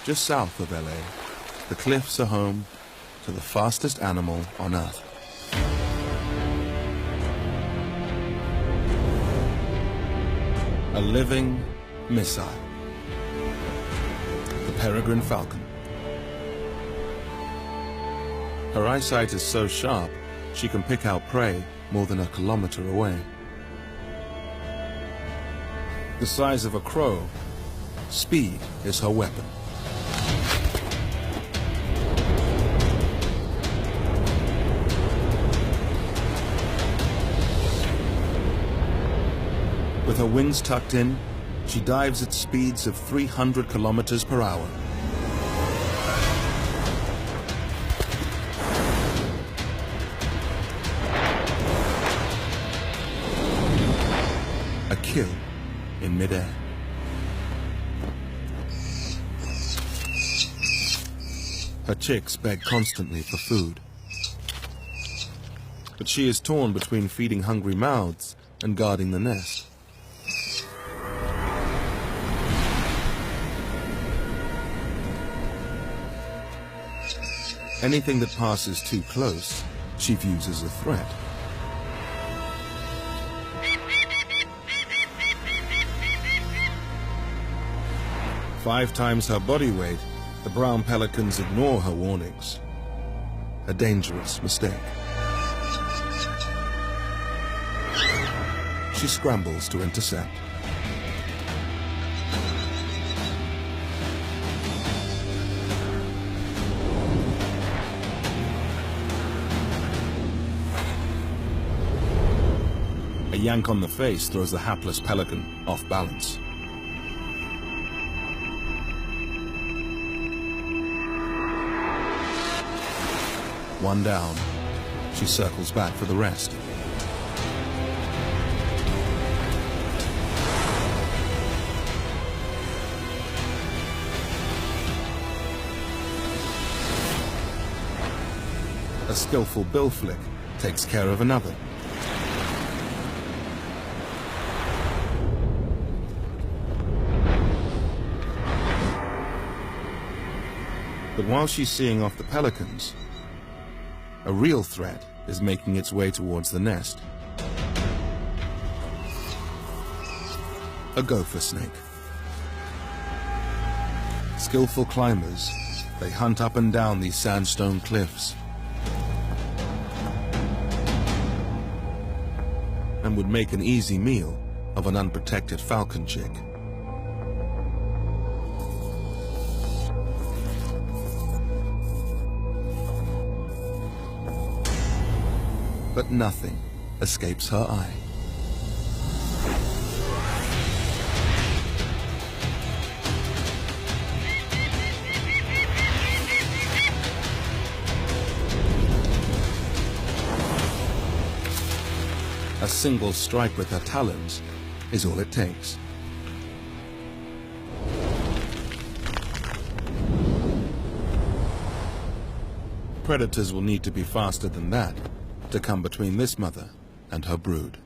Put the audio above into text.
Just south of LA, the cliffs are home to the fastest animal on Earth. A living missile. The peregrine falcon. Her eyesight is so sharp, she can pick out prey more than a kilometer away. The size of a crow, speed is her weapon. With her wings tucked in, she dives at speeds of 300 kilometers per hour. A kill in midair. Her chicks beg constantly for food. But she is torn between feeding hungry mouths and guarding the nest. Anything that passes too close, she views as a threat. Five times her body weight, the brown pelicans ignore her warnings. A dangerous mistake. She scrambles to intercept. A yank on the face throws the hapless pelican off balance. One down, she circles back for the rest. A skillful bill flick takes care of another. But while she's seeing off the pelicans, a real threat is making its way towards the nest. A gopher snake. Skillful climbers, they hunt up and down these sandstone cliffs and would make an easy meal of an unprotected falcon chick. But nothing escapes her eye. A single strike with her talons is all it takes. Predators will need to be faster than that to come between this mother and her brood.